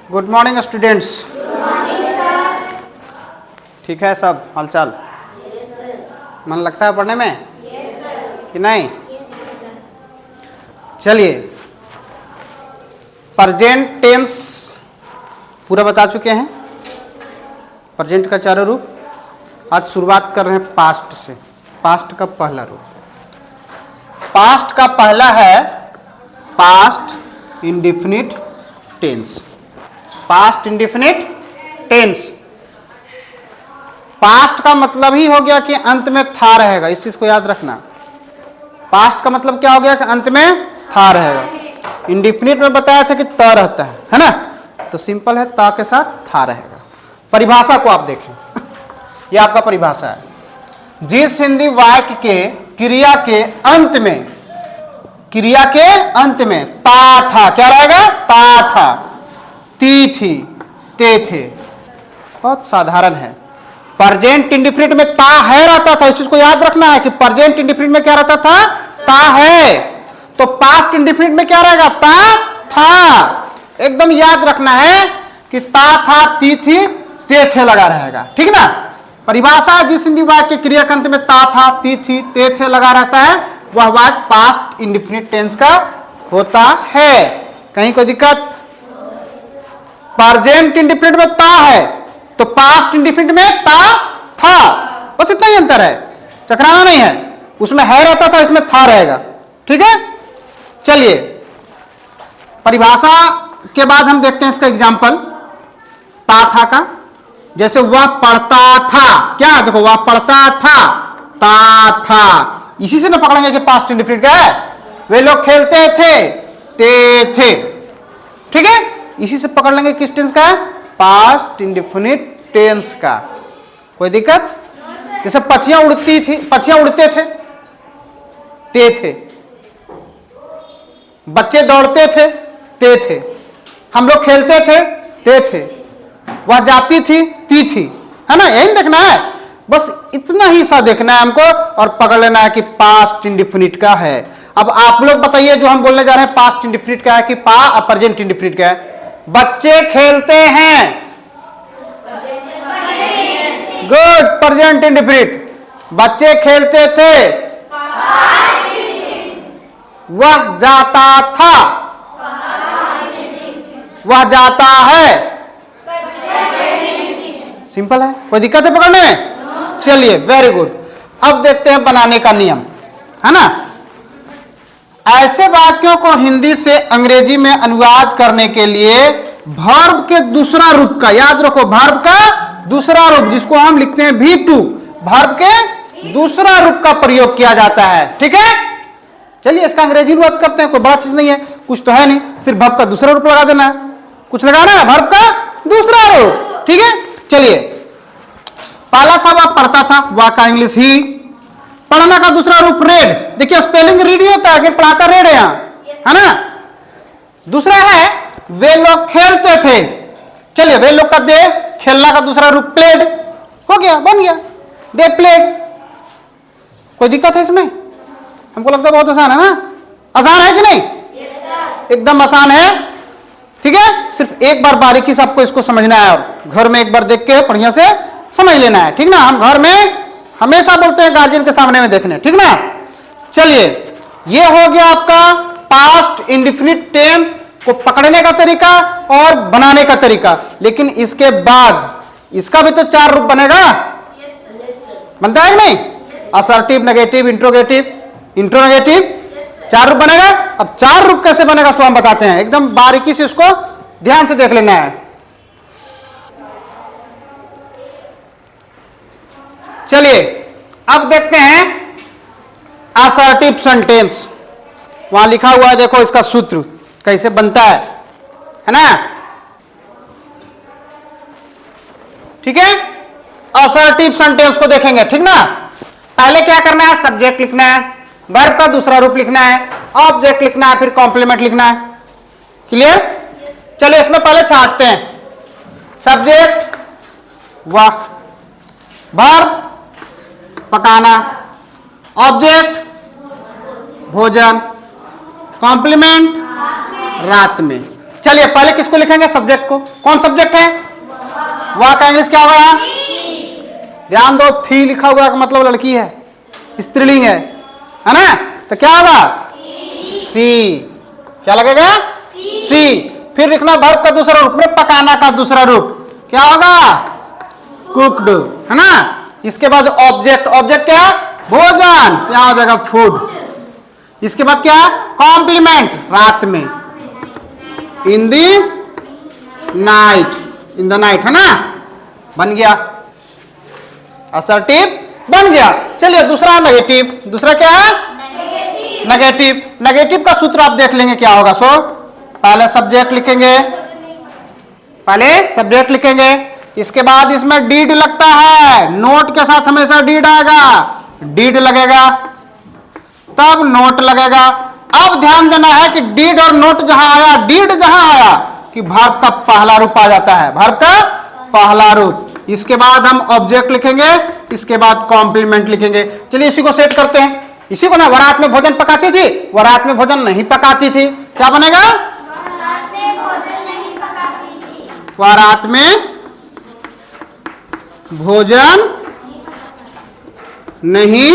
Good morning students. ठीक है सब हालचाल? मन लगता है पढ़ने में कि नहीं? चलिए, प्रेजेंट टेंस पूरा बता चुके हैं, प्रेजेंट का चारों रूप। आज शुरुआत कर रहे हैं पास्ट से। पास्ट का पहला रूप, पास्ट का पहला है past indefinite tense. Past indefinite tense, past का मतलब ही हो गया कि अंत में था रहेगा। इस चीज को याद रखना। पास्ट का मतलब क्या हो गया कि अंत में था रहेगा। इंडेफिनिट में बताया था कि त रहता है ना, तो सिंपल है, ता के साथ था रहेगा। परिभाषा को आप देखें, यह आपका परिभाषा है। जिस हिंदी वाक्य के क्रिया के अंत में, क्रिया के अंत में ता था, क्या रहेगा? ता था, ती थी, ते थे। बहुत साधारण है। प्रेजेंट इंडेफिनिट में ता है रहता था। इस चीज को याद रखना है कि प्रेजेंट इंडेफिनिट में क्या रहता था? ता है। तो पास्ट इंडेफिनिट में क्या रहेगा? ता था। एकदम याद रखना है कि ता था, ती थी, ते थे लगा रहेगा। ठीक ना? परिभाषा, जिस हिंदी वाक्य के क्रिया के अंत में ता था, ती थी, ते थे लगा रहता है, वह वाक्य पास्ट इंडेफिनिट टेंस का होता है। कहीं कोई दिक्कत? प्रेजेंट इंडेफिनिट में ता है तो पास्ट इंडेफिनिट में ता था, बस इतना ही अंतर है, चकराना नहीं है। उसमें है रहता था, इसमें था रहेगा। ठीक है, चलिए परिभाषा के बाद हम देखते हैं इसका एग्जाम्पल ता था का। जैसे वह पढ़ता था, क्या देखो, वह पढ़ता था, ता था। इसी से ना पकड़ेंगे कि पास्ट इंडेफिनिट क्या है। वे लोग खेलते थे, ते थे। ठीक है, इसी से पकड़ लेंगे किस टेंस का है? पास्ट इंडेफिनिट टेंस का। कोई दिक्कत? जैसे पक्षियां उड़ती थी, पक्षियां उड़ते थे, ते थे। बच्चे दौड़ते थे, ते थे। हम लोग खेलते थे, ते थे। वह जाती थी, ती थी। है ना? यही देखना है, बस इतना ही सा देखना है हमको और पकड़ लेना है कि पास्ट इंडेफिनिट का है। अब आप लोग बताइए, जो हम बोलने जा रहे हैं पास्ट इंडेफिनिट का है कि प्रेजेंट इंडेफिनिट का है? बच्चे खेलते हैं, गुड, प्रेजेंट इंडेफिनिट। बच्चे खेलते थे, वह जाता था, वह जाता है। सिंपल है, कोई दिक्कत है पकड़ने में? चलिए, वेरी गुड। अब देखते हैं बनाने का नियम, है ना। ऐसे वाक्यों को हिंदी से अंग्रेजी में अनुवाद करने के लिए वर्ब के दूसरा रूप का, याद रखो, वर्ब का दूसरा रूप, जिसको हम लिखते हैं V2, वर्ब के दूसरा रूप का प्रयोग किया जाता है। ठीक है, चलिए इसका अंग्रेजी अनुवाद करते हैं। कोई बड़ा चीज नहीं है, कुछ तो है नहीं, सिर्फ वर्ब का दूसरा रूप लगा देना है। कुछ लगाना है, वर्ब का दूसरा रूप। ठीक है, चलिए। पहला था वह पढ़ता था, वह का इंग्लिश ही। पढ़ना का दूसरा रूप रेड। देखिए स्पेलिंग रीड ही होता है, कि पढ़ाता रेड है यहां, है ना। दूसरा है वे लोग खेलते थे। चलिए, वे लोग का दे, खेलना का दूसरा रूप प्लेड। हो गया, बन गया, दे प्लेड। कोई दिक्कत है इसमें? हमको लगता है बहुत आसान है ना। आसान है कि नहीं? एकदम आसान है। ठीक है, सिर्फ एक बार बारीकी से आपको इसको समझना है और घर में एक बार देख के बढ़िया से समझ लेना है। ठीक ना? हम घर में हमेशा बोलते हैं गार्जियन के सामने में देखने। ठीक ना? चलिए, ये हो गया आपका पास्ट इंडेफिनिट टेंस को पकड़ने का तरीका और बनाने का तरीका। लेकिन इसके बाद इसका भी तो चार रूप बनेगा। बनता है कि नहीं? असर्टिव, नेगेटिव, इंट्रोगेटिव, इंट्रोनेगेटिव, चार रूप बनेगा। अब चार रूप कैसे बनेगा सो हम बताते हैं, एकदम बारीकी से इसको ध्यान से देख लेना है। चलिए, अब देखते हैं असर्टिव सेंटेंस। वहां लिखा हुआ है, देखो इसका सूत्र कैसे बनता है ना। ठीक है, असर्टिव सेंटेंस को देखेंगे। ठीक ना? पहले क्या करना है? सब्जेक्ट लिखना है, वर्ब का दूसरा रूप लिखना है, ऑब्जेक्ट लिखना है, फिर कॉम्प्लीमेंट लिखना है। क्लियर? चलिए इसमें पहले छांटते हैं। सब्जेक्ट वह, वर्ब पकाना, ऑब्जेक्ट भोजन, कॉम्प्लीमेंट रात में। चलिए पहले किसको लिखेंगे, सब्जेक्ट को। कौन सब्जेक्ट है, वह का इंग्लिश क्या होगा यहाँ, ध्यान दो, थी लिखा हुआ का मतलब लड़की है, स्त्रीलिंग है ना, तो क्या होगा सी, क्या लगेगा सी। फिर लिखना वर्ब का दूसरा रूप में, पकाना का दूसरा रूप क्या होगा, कुक्ड, है ना। इसके बाद ऑब्जेक्ट, ऑब्जेक्ट क्या, भोजन, क्या हो जाएगा फूड। इसके बाद क्या, कॉम्प्लीमेंट, रात में, इन दी नाइट, इन द नाइट, है ना, बन गया, असर्टिव बन गया। चलिए दूसरा नेगेटिव, दूसरा क्या है नेगेटिव। नेगेटिव का सूत्र आप देख लेंगे क्या होगा। सो पहले सब्जेक्ट लिखेंगे, पहले सब्जेक्ट लिखेंगे, इसके बाद इसमें डीड लगता है, नोट के साथ हमेशा डीड आएगा, डीड लगेगा तब नोट लगेगा। अब ध्यान देना है कि डीड और नोट जहां आया, डीड जहां आया कि वर्ब का पहला रूप आ जाता है, वर्ब का पहला रूप। इसके बाद हम ऑब्जेक्ट लिखेंगे, इसके बाद कॉम्प्लीमेंट लिखेंगे। चलिए इसी को सेट करते हैं। इसी को ना, वह रात में भोजन पकाती थी, वह रात में भोजन नहीं पकाती थी, क्या बनेगा, वह रात में भोजन नहीं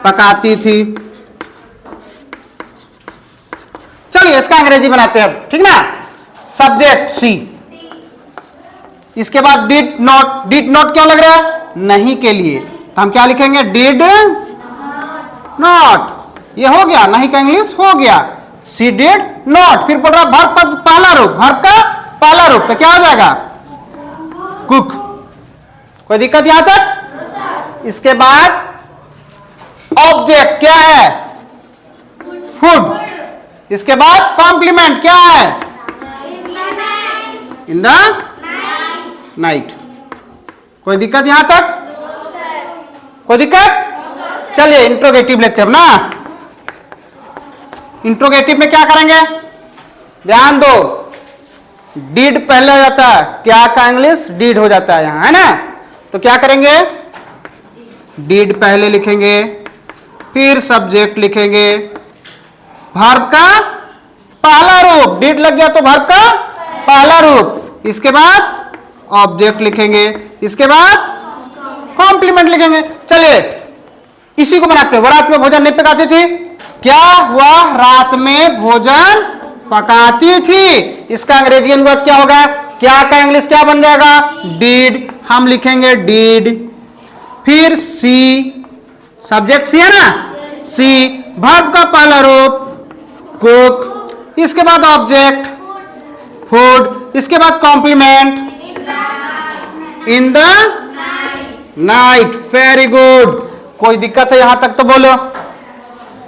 पकाती थी। चलिए इसका अंग्रेजी बनाते हैं अब, ठीक ना। सब्जेक्ट सी, इसके बाद डिड नॉट, डिड नॉट क्यों लग रहा है, नहीं के लिए, तो हम क्या लिखेंगे, डिड नॉट, ये हो गया, नहीं का इंग्लिश हो गया, सी डिड नॉट। फिर बोल रहा वर्ब का पहला रूप, वर्ब का पहला रूप, तो क्या हो जाएगा कुक। कोई दिक्कत यहां तक। इसके बाद ऑब्जेक्ट क्या है, फूड। इसके बाद कॉम्प्लीमेंट क्या है, इन द नाइट। कोई दिक्कत यहां तक, कोई दिक्कत। चलिए इंट्रोगेटिव लेते हैं ना। इंट्रोगेटिव में क्या करेंगे, ध्यान दो, डीड पहले हो जाता है, क्या का इंग्लिश डीड हो जाता है यहां, है ना। तो क्या करेंगे, डीड पहले लिखेंगे, फिर सब्जेक्ट लिखेंगे, वर्ब का पहला रूप, डीड लग गया तो वर्ब का पहला रूप, इसके बाद ऑब्जेक्ट लिखेंगे, इसके बाद कॉम्प्लीमेंट लिखेंगे। चलिए इसी को बनाते हैं। वह रात में भोजन नहीं पकाती थी, क्या वह रात में भोजन पकाती थी, इसका अंग्रेजी अनुवाद क्या होगा, क्या का इंग्लिश क्या बन जाएगा, डीड, हम लिखेंगे डीड। फिर सी, सब्जेक्ट सी है ना, सी, वर्ब का पहला रूप कुक, इसके बाद ऑब्जेक्ट फूड, इसके बाद complement in the night. Very good, कोई दिक्कत है यहां तक तो बोलो।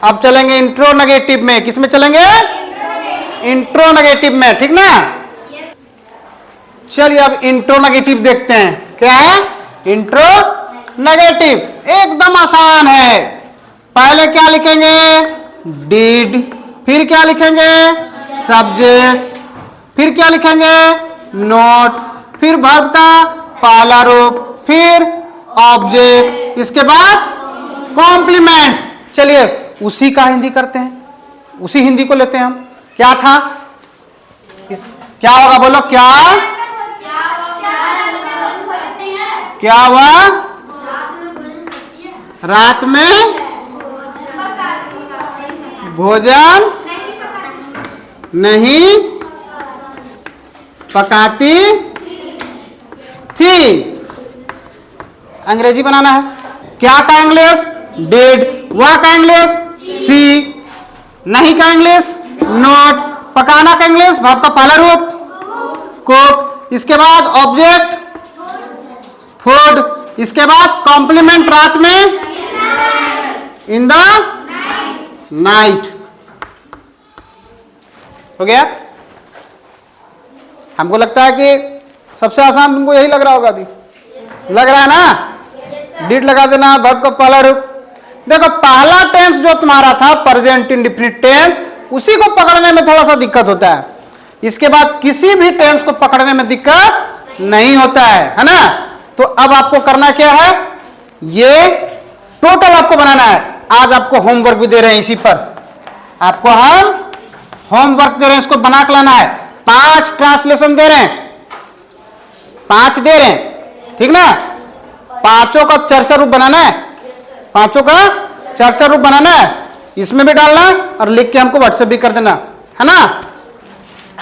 अब चलेंगे इंट्रोनेगेटिव में, किस में चलेंगे, इंट्रोनेगेटिव में, ठीक ना। चलिए अब इंट्रोनेगेटिव देखते हैं, क्या है इंट्रोनेगेटिव, एकदम आसान है। पहले क्या लिखेंगे, डीड, फिर क्या लिखेंगे, सब्जेक्ट, फिर क्या लिखेंगे, नोट, फिर वर्ब का पहला रूप, फिर ऑब्जेक्ट, इसके बाद कॉम्प्लीमेंट। चलिए उसी का हिंदी करते हैं, उसी हिंदी को लेते हैं हम। क्या था, क्या होगा बोलो, क्या क्या हुआ, रात में भोजन नहीं पकाती थी। अंग्रेजी बनाना है, क्या का इंग्लिश डिड, वह का इंग्लिश सी, नहीं का इंग्लिश नोट, पकाना का इंग्लिश वर्ब का पहला रूप कुक, इसके बाद ऑब्जेक्ट फूड, इसके बाद कॉम्प्लीमेंट रात में इन द नाइट। हो गया। हमको लगता है कि सबसे आसान तुमको यही लग रहा होगा, अभी लग रहा है ना। डिड लगा देना, वर्ब का पहला रूप। देखो पहला टेंस जो तुम्हारा था प्रेजेंट इंडेफिनिट टेंस, उसी को पकड़ने में थोड़ा सा दिक्कत होता है। इसके बाद किसी भी टेंस को पकड़ने में दिक्कत नहीं होता है ना। तो अब आपको करना क्या है, ये टोटल आपको बनाना है। आज आपको होमवर्क भी दे रहे हैं, इसी पर आपको हम होमवर्क दे रहे हैं, इसको बना के लाना है। 5 ट्रांसलेशन दे रहे हैं, 5 दे रहे हैं, ठीक ना। पांचों का चर्चा रूप बनाना है, पांचों का चर्चा रूप बनाना है, इसमें भी डालना और लिख के हमको व्हाट्सएप भी कर देना, है ना।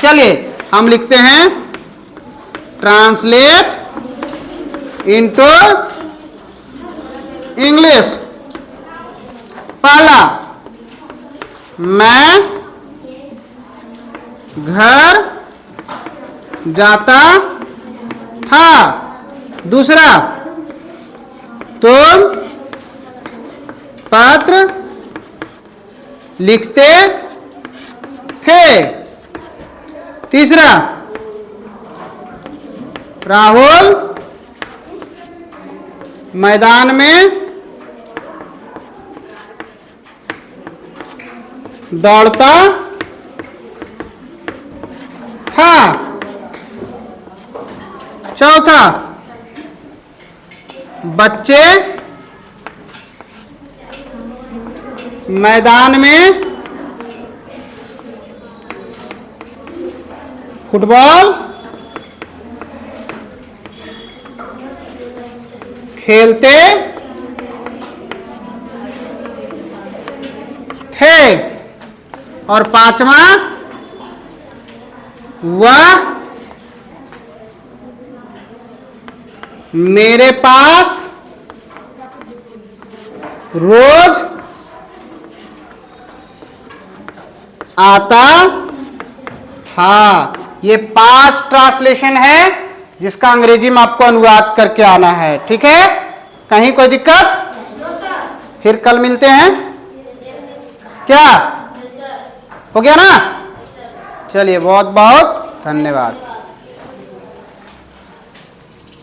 चलिए हम लिखते हैं ट्रांसलेट इनटू इंग्लिश। पहला, मैं घर जाता था। दूसरा, तुम पत्र लिखते थे। तीसरा, राहुल मैदान में दौड़ता था। चौथा, बच्चे मैदान में फुटबॉल खेलते थे। और पांचवा, वह मेरे पास रोज आता था। ये 5 ट्रांसलेशन है जिसका अंग्रेजी में आपको अनुवाद करके आना है, ठीक है। कहीं कोई दिक्कत? फिर कल मिलते हैं। क्या हो गया ना? चलिए बहुत बहुत धन्यवाद।